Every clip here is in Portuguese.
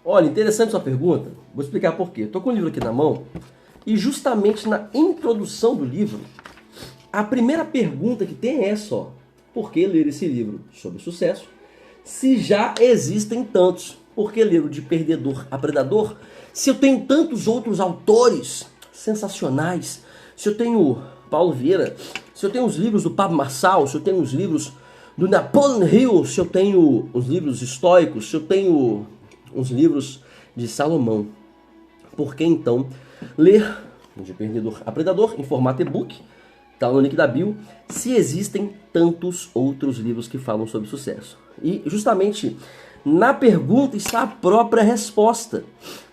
Olha, interessante sua pergunta. Vou explicar por quê. Estou com o livro aqui na mão e justamente na introdução do livro, a primeira pergunta que tem é essa, ó. Por que ler esse livro sobre sucesso se já existem tantos? Por que ler o De Perdedor a Predador se eu tenho tantos outros autores sensacionais? Se eu tenho Paulo Vieira, se eu tenho os livros do Pablo Marçal, se eu tenho os livros do Napoleon Hill, se eu tenho os livros estoicos, se eu tenho os livros de Salomão. Por que então ler De Perdedor a Predador em formato e-book, tá no link da bio, se existem tantos outros livros que falam sobre sucesso? E justamente na pergunta está a própria resposta.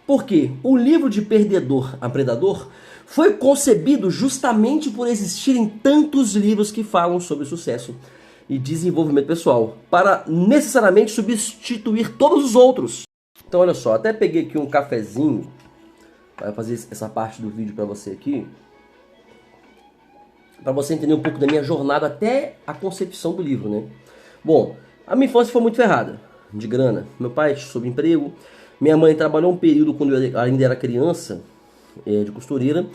Porque o livro De Perdedor a Predador foi concebido justamente por existirem tantos livros que falam sobre sucesso e desenvolvimento pessoal, para necessariamente substituir todos os outros. Então olha só, até peguei aqui um cafezinho para fazer essa parte do vídeo para você aqui, para você entender um pouco da minha jornada até a concepção do livro, né? Bom, a minha infância foi muito ferrada, de grana. Meu pai soube emprego, minha mãe trabalhou um período quando eu ainda era criança, de costureira,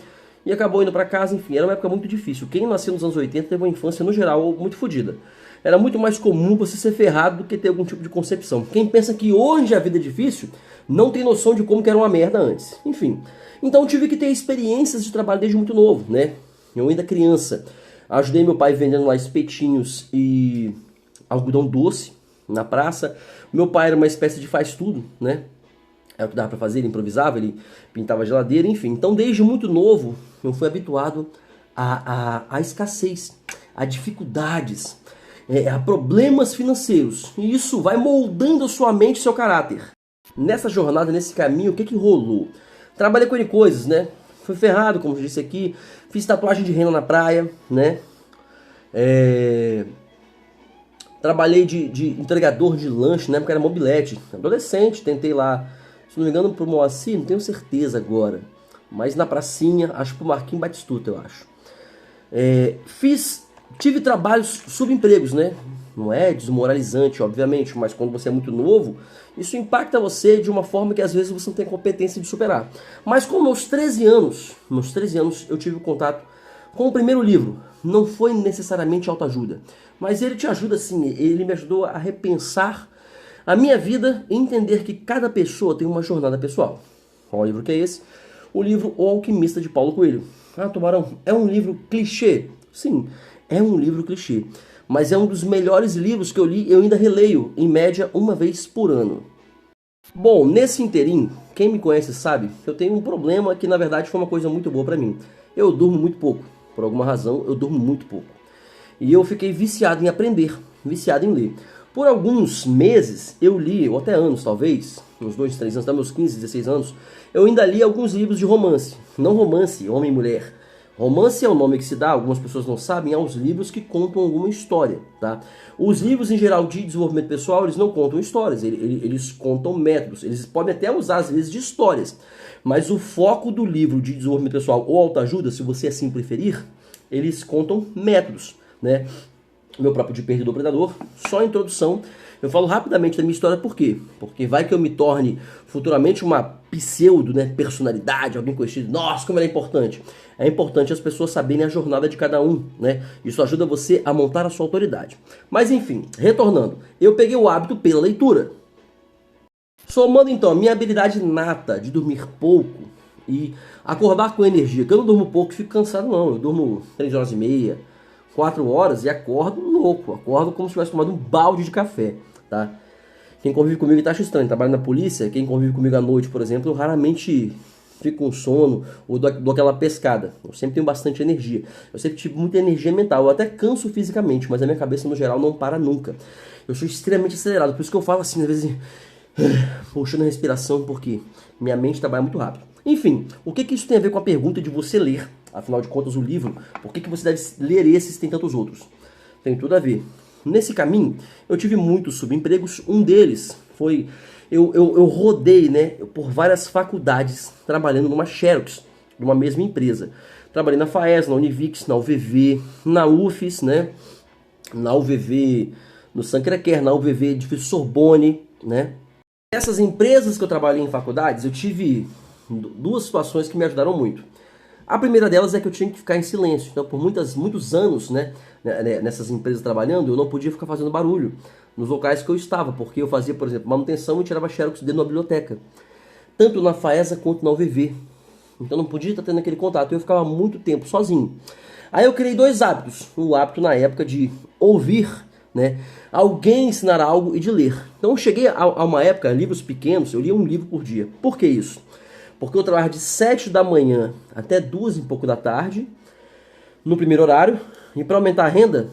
e acabou indo para casa. Enfim, era uma época muito difícil. Quem nasceu nos anos 80 teve uma infância, no geral, muito fodida. Era muito mais comum você ser ferrado do que ter algum tipo de concepção. Quem pensa que hoje a vida é difícil, não tem noção de como que era uma merda antes. Enfim, então tive que ter experiências de trabalho desde muito novo, né? Eu ainda criança, ajudei meu pai vendendo lá espetinhos e algodão doce na praça. Meu pai era uma espécie de faz-tudo, né? Era o que dava pra fazer, ele improvisava, ele pintava a geladeira, enfim. Então desde muito novo eu fui habituado à escassez, a dificuldades, a problemas financeiros. E isso vai moldando a sua mente e seu caráter. Nessa jornada, nesse caminho, o que que rolou? Trabalhei com coisas, né? Fui ferrado, como eu disse aqui. Fiz tatuagem de rena na praia, né? Trabalhei de entregador de lanche, na época era mobilete. Adolescente, tentei lá, se não me engano, pro Moacir, não tenho certeza agora. Mas na pracinha, acho pro Marquinhos Batistuta, eu acho. Tive trabalhos subempregos, né? Não é desmoralizante, obviamente, mas quando você é muito novo, isso impacta você de uma forma que às vezes você não tem competência de superar. Mas com meus 13 anos, eu tive contato com o primeiro livro. Não foi necessariamente autoajuda, mas ele te ajuda sim, ele me ajudou a repensar a minha vida e entender que cada pessoa tem uma jornada pessoal. Qual livro que é esse? O livro O Alquimista, de Paulo Coelho. Ah, Tubarão, é um livro clichê? Sim, é um livro clichê. Mas é um dos melhores livros que eu li e eu ainda releio, em média, uma vez por ano. Bom, nesse interim, quem me conhece sabe que eu tenho um problema que na verdade foi uma coisa muito boa pra mim. Eu durmo muito pouco. Por alguma razão, eu durmo muito pouco. E eu fiquei viciado em aprender, viciado em ler. Por alguns meses eu li, ou até anos talvez, uns 2, 3 anos, até meus 15, 16 anos, eu ainda li alguns livros de romance. Não romance, homem e mulher. Romance é o nome que se dá, algumas pessoas não sabem, aos livros que contam alguma história, tá? Os livros, em geral, de desenvolvimento pessoal, eles não contam histórias, eles contam métodos. Eles podem até usar, às vezes, de histórias. Mas o foco do livro de desenvolvimento pessoal ou autoajuda, se você assim preferir, eles contam métodos, né? Meu próprio De Perdedor ao Predador, só a introdução. Eu falo rapidamente da minha história, por quê? Porque vai que eu me torne futuramente uma pseudo, né, personalidade, alguém conhecido. Nossa, como ela é importante. É importante as pessoas saberem a jornada de cada um, né? Isso ajuda você a montar a sua autoridade. Mas enfim, retornando, eu peguei o hábito pela leitura. Somando então a minha habilidade nata de dormir pouco e acordar com energia, que eu não durmo pouco e fico cansado não, eu durmo 3 horas e meia, 4 horas e acordo louco, acordo como se tivesse tomado um balde de café, tá? Quem convive comigo tá achando estranho, trabalho na polícia, quem convive comigo à noite, por exemplo, eu raramente fico com sono ou dou aquela pescada. Eu sempre tenho bastante energia, eu sempre tive muita energia mental, eu até canso fisicamente, mas a minha cabeça no geral não para nunca. Eu sou extremamente acelerado, por isso que eu falo assim, às vezes, puxando a respiração, porque minha mente trabalha muito rápido. Enfim, o que isso tem a ver com a pergunta de você ler? Afinal de contas, o livro, por que você deve ler esses e tem tantos outros? Tem tudo a ver. Nesse caminho, eu tive muitos subempregos. Um deles foi... Eu rodei, né, por várias faculdades, trabalhando numa Xerox, numa mesma empresa. Trabalhei na FAES, na Univix, na UVV, na UFES, né, na UVV, no Sacré-Cœur, na UVV, edifício Sorbonne, né, Essas empresas que eu trabalhei em faculdades, eu tive duas situações que me ajudaram muito. A primeira delas é que eu tinha que ficar em silêncio. Então, por muitos anos, né, nessas empresas trabalhando, eu não podia ficar fazendo barulho nos locais que eu estava, porque eu fazia, por exemplo, manutenção e tirava xerox dentro da biblioteca, tanto na FAESA quanto na UVV. Então não podia estar tendo aquele contato, eu ficava muito tempo sozinho. Aí eu criei dois hábitos. O hábito na época de ouvir, né, alguém ensinar algo e de ler. Então eu cheguei a uma época, livros pequenos, eu lia um livro por dia. Por que isso? Porque eu trabalhava de 7 da manhã até 2 e pouco da tarde, no primeiro horário, e para aumentar a renda,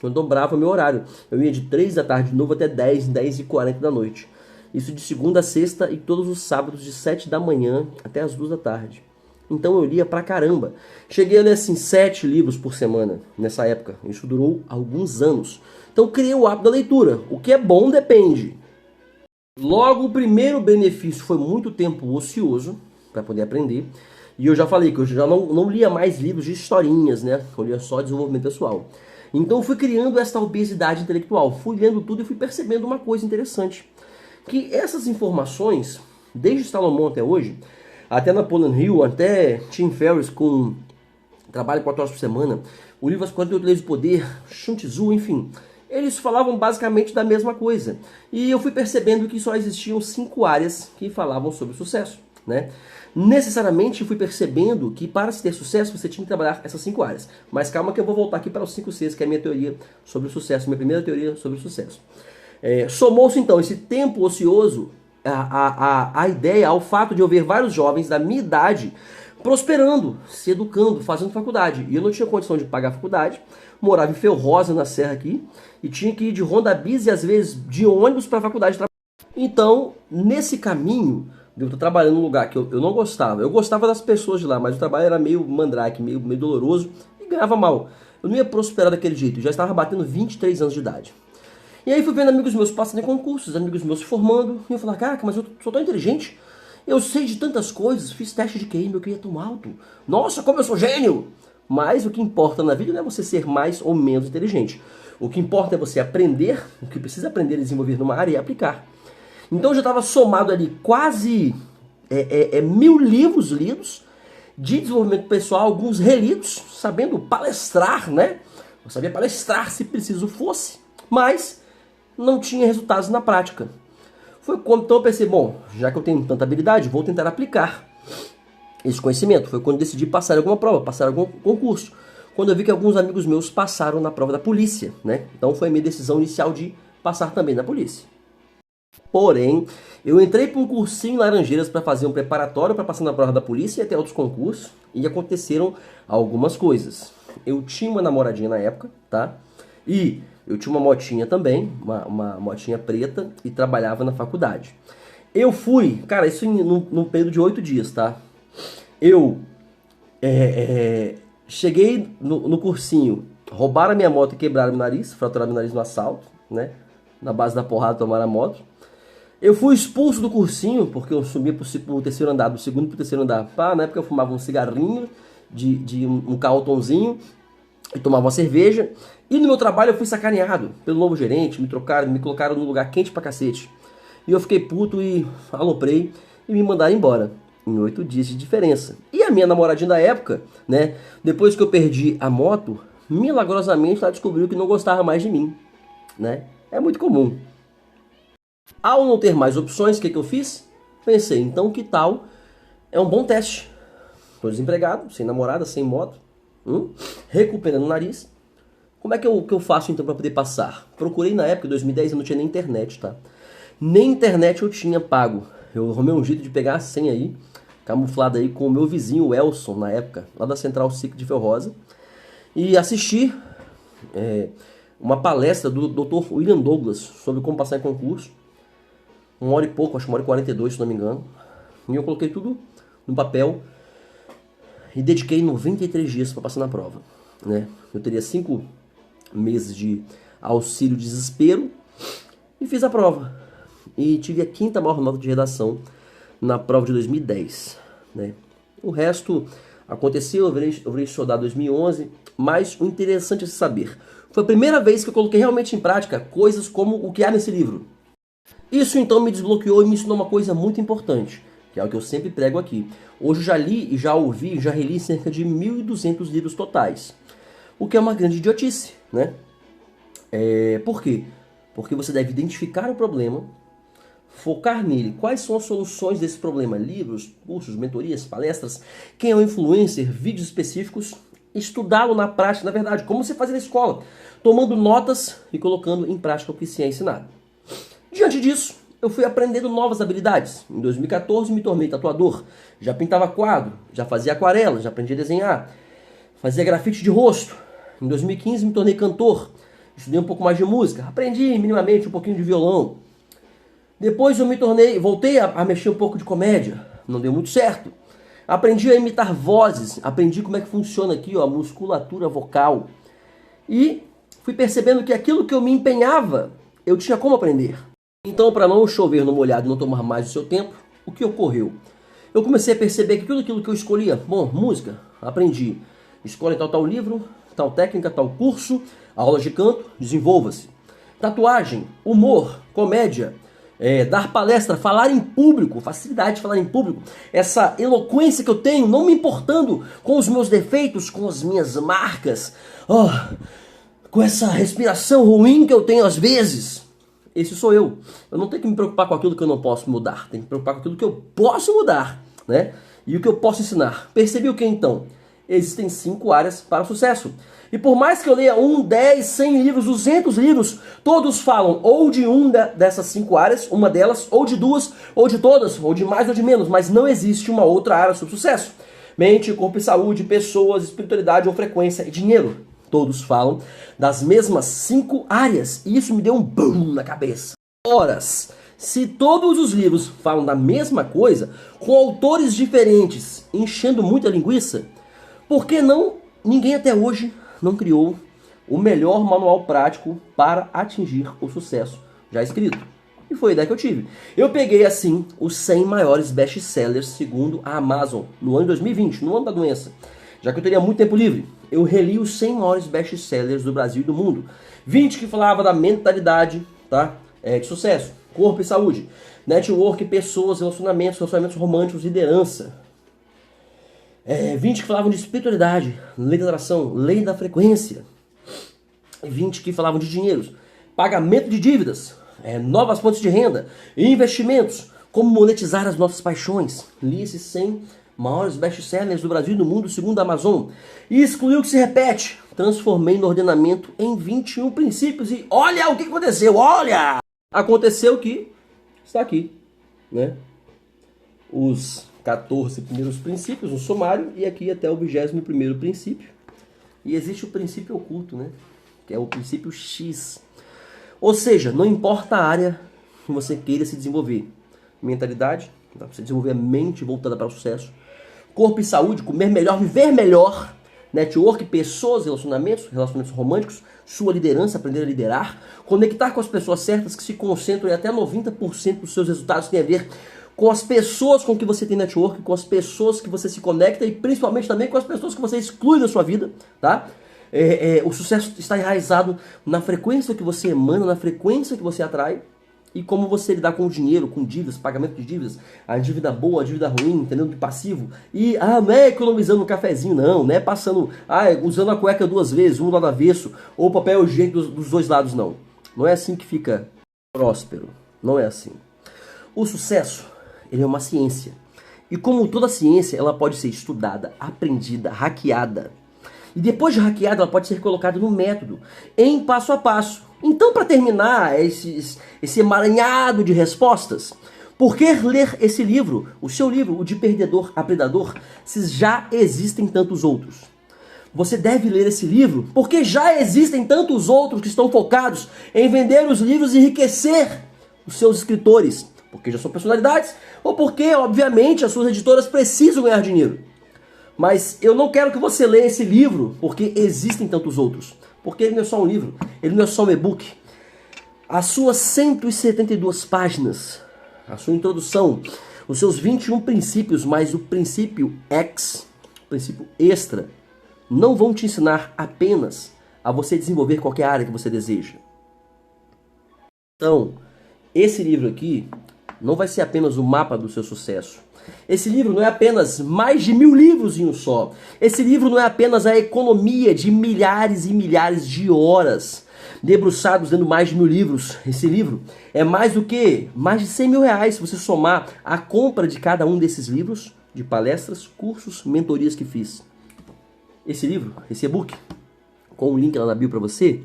eu dobrava meu horário. Eu ia de 3 da tarde de novo até 10 e 40 da noite. Isso de segunda a sexta e todos os sábados de 7 da manhã até as 2 da tarde. Então eu lia pra caramba. Cheguei a ler assim 7 livros por semana nessa época. Isso durou alguns anos. Então criei o hábito da leitura. O que é bom depende. Logo, o primeiro benefício foi muito tempo ocioso para poder aprender. E eu já falei que eu já não lia mais livros de historinhas, né? Eu lia só desenvolvimento pessoal. Então eu fui criando essa obesidade intelectual. Fui lendo tudo e fui percebendo uma coisa interessante. Que essas informações, desde Salomão até hoje, até Napoleon Hill, até Tim Ferriss com Trabalho 4 horas por semana, o livro As 48 Leis do Poder, Sun Tzu, enfim, eles falavam basicamente da mesma coisa. E eu fui percebendo que só existiam 5 áreas que falavam sobre sucesso, né? Necessariamente fui percebendo que para se ter sucesso você tinha que trabalhar essas 5 áreas. Mas calma que eu vou voltar aqui para os 5 Cs, que é a minha teoria sobre o sucesso, minha primeira teoria sobre o sucesso. Somou-se então esse tempo ocioso a ideia, ao fato de eu ver vários jovens da minha idade prosperando, se educando, fazendo faculdade. E eu não tinha condição de pagar a faculdade, morava em Ferrosa, na Serra aqui, e tinha que ir de Honda Bis e às vezes de ônibus para a faculdade. Então, nesse caminho, eu estou trabalhando num lugar que eu não gostava. Eu gostava das pessoas de lá, mas o trabalho era meio mandrake, meio doloroso e ganhava mal. Eu não ia prosperar daquele jeito, eu já estava batendo 23 anos de idade. E aí fui vendo amigos meus passando em concursos, amigos meus se formando, e eu falava, caraca, mas eu sou tão inteligente, eu sei de tantas coisas, fiz teste de QI, meu QI é tão alto, nossa, como eu sou gênio! Mas o que importa na vida não é você ser mais ou menos inteligente. O que importa é você aprender, o que precisa aprender e desenvolver numa área e aplicar. Então eu já estava somado ali quase 1000 livros lidos de desenvolvimento pessoal, alguns relidos, sabendo palestrar, né? Eu sabia palestrar se preciso fosse, mas não tinha resultados na prática. Foi quando então eu pensei, bom, já que eu tenho tanta habilidade, vou tentar aplicar esse conhecimento. Foi quando eu decidi passar alguma prova, passar algum concurso. Quando eu vi que alguns amigos meus passaram na prova da polícia, né? Então foi a minha decisão inicial de passar também na polícia. Porém, eu entrei para um cursinho em Laranjeiras para fazer um preparatório para passar na prova da polícia e até outros concursos. E aconteceram algumas coisas. Eu tinha uma namoradinha na época, tá? E eu tinha uma motinha também, uma motinha preta, e trabalhava na faculdade. Eu fui, cara, isso num período de 8 dias, tá? Eu cheguei no cursinho, roubaram a minha moto e quebraram meu nariz, fraturaram meu nariz no assalto, né? Na base da porrada tomaram a moto. Eu fui expulso do cursinho, porque eu subi pro terceiro andar, do segundo pro terceiro andar. Na época eu fumava um cigarrinho de um carrotonzinho e tomava uma cerveja. E no meu trabalho eu fui sacaneado pelo novo gerente, me colocaram num lugar quente pra cacete. E eu fiquei puto e aloprei e me mandaram embora. Em 8 dias de diferença. E a minha namoradinha da época, né? Depois que eu perdi a moto, milagrosamente ela descobriu que não gostava mais de mim, né? É muito comum. Ao não ter mais opções, o que eu fiz? Pensei, então que tal? É um bom teste. Estou desempregado, sem namorada, sem moto, recuperando o nariz. Como é que eu faço então para poder passar? Procurei na época, em 2010, eu não tinha nem internet, tá? Nem internet eu tinha pago. Eu arrumei um jeito de pegar a senha aí, camuflada aí com o meu vizinho, o Elson, na época, lá da Central SIC de Ferrosa. E assisti uma palestra do Dr. William Douglas sobre como passar em concurso. 1 hora e pouco, acho que 1 hora e 42, se não me engano. E eu coloquei tudo no papel e dediquei 93 dias para passar na prova, né? Eu teria 5 meses de auxílio desespero e fiz a prova. E tive a 5ª maior nota de redação na prova de 2010, né? O resto aconteceu, eu virei soldado em 2011, mas o interessante é saber, foi a primeira vez que eu coloquei realmente em prática coisas como o que há nesse livro. Isso então me desbloqueou e me ensinou uma coisa muito importante, que é o que eu sempre prego aqui. Hoje eu já li e já ouvi, já reli cerca de 1.200 livros totais, o que é uma grande idiotice, né? Por quê? Porque você deve identificar o problema, focar nele. Quais são as soluções desse problema? Livros, cursos, mentorias, palestras, quem é o influencer, vídeos específicos, estudá-lo na prática, na verdade, como você faz na escola, tomando notas e colocando em prática o que se é ensinado. Diante disso, eu fui aprendendo novas habilidades. Em 2014 me tornei tatuador, já pintava quadro, já fazia aquarela, já aprendi a desenhar, fazia grafite de rosto. Em 2015 me tornei cantor, estudei um pouco mais de música, aprendi minimamente um pouquinho de violão. Depois eu voltei a mexer um pouco de comédia, não deu muito certo. Aprendi a imitar vozes, aprendi como é que funciona aqui, ó, a musculatura vocal. E fui percebendo que aquilo que eu me empenhava, eu tinha como aprender. Então, para não chover no molhado e não tomar mais o seu tempo, o que ocorreu? Eu comecei a perceber que tudo aquilo que eu escolhia, bom, música, aprendi. Escolhe tal livro, tal técnica, tal curso, aulas de canto, desenvolva-se. Tatuagem, humor, comédia, dar palestra, falar em público, facilidade de falar em público, essa eloquência que eu tenho, não me importando com os meus defeitos, com as minhas marcas, com essa respiração ruim que eu tenho às vezes. Esse sou eu. Eu não tenho que me preocupar com aquilo que eu não posso mudar. Tenho que me preocupar com aquilo que eu posso mudar, né? E o que eu posso ensinar. Percebi o que então? Existem 5 áreas para o sucesso. E por mais que eu leia 1, 10, 100 livros, 200 livros, todos falam ou de dessas 5 áreas, uma delas, ou de 2, ou de todas, ou de mais ou de menos, mas não existe uma outra área sobre sucesso. Mente, corpo e saúde, pessoas, espiritualidade ou frequência e dinheiro. Todos falam das mesmas 5 áreas. E isso me deu um boom na cabeça. Horas. Se todos os livros falam da mesma coisa, com autores diferentes, enchendo muita linguiça, por que não ninguém até hoje não criou o melhor manual prático para atingir o sucesso já escrito? E foi a ideia que eu tive. Eu peguei assim os 100 maiores best-sellers segundo a Amazon no ano de 2020, no ano da doença. Já que eu teria muito tempo livre, eu reli os 100 maiores best-sellers do Brasil e do mundo. 20 que falava da mentalidade, tá? De sucesso, corpo e saúde, network, pessoas, relacionamentos românticos, liderança. 20 que falavam de espiritualidade, lei da atração, lei da frequência. 20 que falavam de dinheiro, pagamento de dívidas, novas fontes de renda, investimentos, como monetizar as nossas paixões. Li esses 100 maiores best-sellers do Brasil e do mundo, segundo a Amazon. E excluí o que se repete. Transformei no ordenamento em 21 princípios e olha o que aconteceu, olha! Aconteceu que está aqui, né? Os 14 primeiros princípios, um sumário, e aqui até o 21º princípio. E existe o princípio oculto, né? Que é o princípio X. Ou seja, não importa a área que você queira se desenvolver. Mentalidade, dá para você desenvolver a mente voltada para o sucesso. Corpo e saúde, comer melhor, viver melhor. Network, pessoas, relacionamentos românticos, sua liderança, aprender a liderar. Conectar com as pessoas certas que se concentram em até 90% dos seus resultados tem a ver com as pessoas com que você tem network, com as pessoas que você se conecta e principalmente também com as pessoas que você exclui da sua vida, tá? O sucesso está enraizado na frequência que você emana, na frequência que você atrai e como você lidar com o dinheiro, com dívidas, pagamento de dívidas, a dívida boa, a dívida ruim, entendendo? De passivo. E não é economizando um cafezinho, não é passando, usando a cueca 2 vezes, um lado avesso, ou papel higiênico dos 2 lados, não. Não é assim que fica próspero, não é assim. O sucesso, ele é uma ciência. E como toda ciência, ela pode ser estudada, aprendida, hackeada. E depois de hackeada, ela pode ser colocada no método, em passo a passo. Então, para terminar esse emaranhado de respostas, por que ler esse livro, o seu livro, o De Perdedor a Predador, se já existem tantos outros? Você deve ler esse livro porque já existem tantos outros que estão focados em vender os livros e enriquecer os seus escritores. Porque já são personalidades ou porque, obviamente, as suas editoras precisam ganhar dinheiro. Mas eu não quero que você leia esse livro porque existem tantos outros. Porque ele não é só um livro, ele não é só um e-book. As suas 172 páginas, a sua introdução, os seus 21 princípios, mais o princípio X, o princípio extra, não vão te ensinar apenas a você desenvolver qualquer área que você deseja. Então, esse livro aqui não vai ser apenas o mapa do seu sucesso. Esse livro não é apenas mais de 1000 livros em um só. Esse livro não é apenas a economia de milhares e milhares de horas debruçados lendo mais de 1000 livros. Esse livro é mais do que mais de 100 mil reais se você somar a compra de cada um desses livros, de palestras, cursos, mentorias que fiz. Esse livro, esse e-book, com o link lá na bio para você,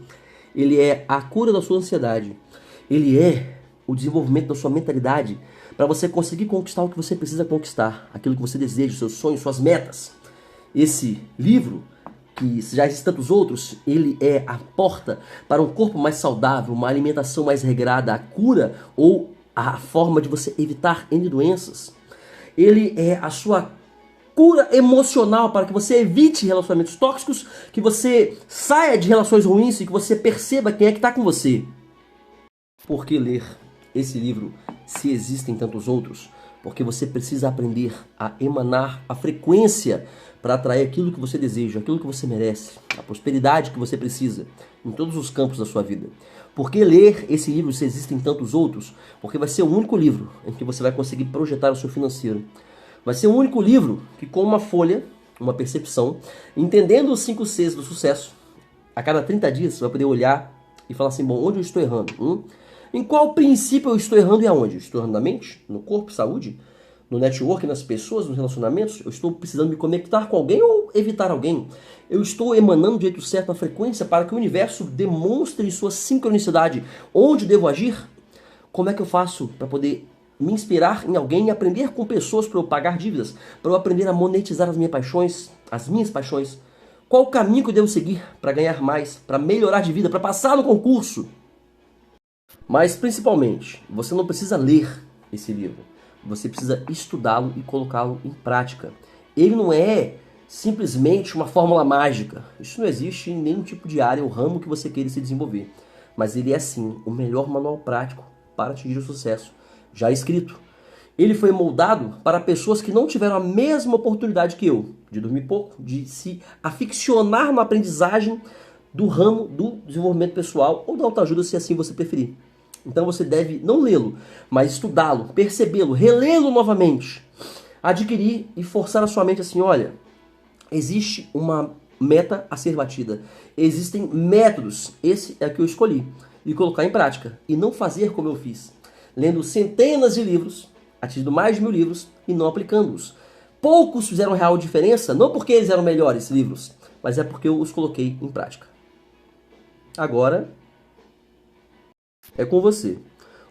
ele é a cura da sua ansiedade. Ele é o desenvolvimento da sua mentalidade para você conseguir conquistar o que você precisa conquistar, aquilo que você deseja, seus sonhos, suas metas. Esse livro, que já existem tantos outros, ele é a porta para um corpo mais saudável, uma alimentação mais regrada, a cura ou a forma de você evitar N doenças. Ele é a sua cura emocional para que você evite relacionamentos tóxicos, que você saia de relações ruins e que você perceba quem é que está com você. Por que ler esse livro se existem tantos outros? Porque você precisa aprender a emanar a frequência para atrair aquilo que você deseja, aquilo que você merece, a prosperidade que você precisa em todos os campos da sua vida. Por que ler esse livro se existem tantos outros? Porque vai ser o único livro em que você vai conseguir projetar o seu financeiro. Vai ser o único livro que, com uma folha, uma percepção, entendendo os 5 Cs do sucesso, a cada 30 dias você vai poder olhar e falar assim, bom, onde eu estou errando? Em qual princípio eu estou errando e aonde? Eu estou errando na mente, no corpo, saúde, no network, nas pessoas, nos relacionamentos? Eu estou precisando me conectar com alguém ou evitar alguém? Eu estou emanando do jeito certo a frequência para que o universo demonstre sua sincronicidade. Onde devo agir? Como é que eu faço para poder me inspirar em alguém e aprender com pessoas para eu pagar dívidas? Para eu aprender a monetizar as minhas paixões? Qual o caminho que eu devo seguir para ganhar mais, para melhorar de vida, para passar no concurso? Mas, principalmente, você não precisa ler esse livro. Você precisa estudá-lo e colocá-lo em prática. Ele não é simplesmente uma fórmula mágica. Isso não existe em nenhum tipo de área ou ramo que você queira se desenvolver. Mas ele é, sim, o melhor manual prático para atingir o sucesso, já escrito. Ele foi moldado para pessoas que não tiveram a mesma oportunidade que eu, de dormir pouco, de se aficionar na aprendizagem do ramo do desenvolvimento pessoal ou da autoajuda, se assim você preferir. Então você deve não lê-lo, mas estudá-lo, percebê-lo, relê-lo novamente, adquirir e forçar a sua mente assim, olha, existe uma meta a ser batida, existem métodos, esse é o que eu escolhi, e colocar em prática, e não fazer como eu fiz, lendo centenas de livros, atingindo mais de 1000 livros e não aplicando-os. Poucos fizeram real diferença, não porque eles eram melhores livros, mas é porque eu os coloquei em prática. Agora é com você.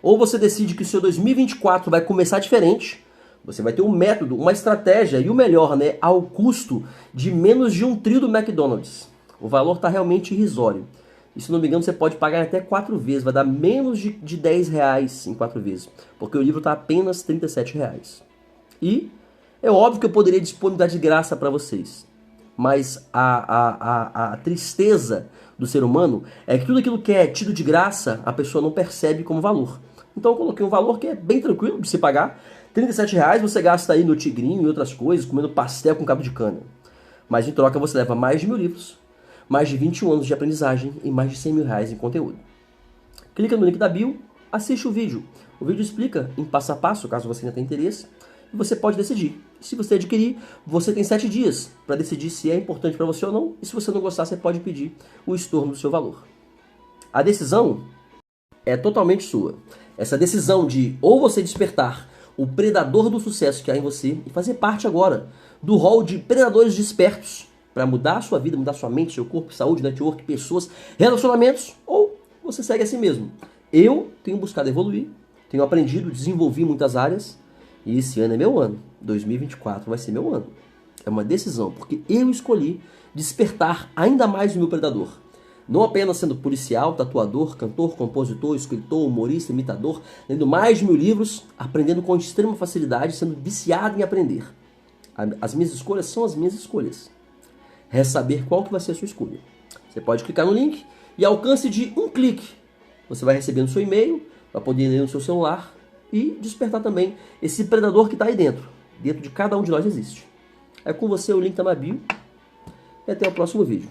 Ou você decide que o seu 2024 vai começar diferente, você vai ter um método, uma estratégia e o melhor, né, ao custo de menos de um trio do McDonald's. O valor está realmente irrisório. E se não me engano, você pode pagar até 4 vezes, vai dar menos de 10 reais em 4 vezes, porque o livro está apenas 37 reais. E é óbvio que eu poderia disponibilizar de graça para vocês, mas a tristeza do ser humano é que tudo aquilo que é tido de graça, a pessoa não percebe como valor. Então eu coloquei um valor que é bem tranquilo de se pagar. 37 reais você gasta aí no Tigrinho e outras coisas, comendo pastel com cabo de cana. Mas em troca você leva mais de 1000 livros, mais de 21 anos de aprendizagem e mais de 100 mil reais em conteúdo. Clica no link da bio, assiste o vídeo. O vídeo explica em passo a passo, caso você ainda tenha interesse, e você pode decidir. Se você adquirir, você tem 7 dias para decidir se é importante para você ou não, e se você não gostar, você pode pedir o estorno do seu valor. A decisão é totalmente sua. Essa decisão de ou você despertar o predador do sucesso que há em você e fazer parte agora do hall de predadores despertos para mudar a sua vida, mudar a sua mente, seu corpo, saúde, network, pessoas, relacionamentos, ou você segue assim mesmo. Eu tenho buscado evoluir, tenho aprendido, desenvolvi muitas áreas, e esse ano é meu ano. 2024 vai ser meu ano. É uma decisão, porque eu escolhi despertar ainda mais o meu predador. Não apenas sendo policial, tatuador, cantor, compositor, escritor, humorista, imitador, lendo mais de 1000 livros, aprendendo com extrema facilidade, sendo viciado em aprender. As minhas escolhas são as minhas escolhas. Resta saber qual que vai ser a sua escolha. Você pode clicar no link e ao alcance de um clique, você vai receber no seu e-mail, vai poder ler no seu celular e despertar também esse predador que está aí dentro de cada um de nós existe. É com você, o link está na bio, e até o próximo vídeo.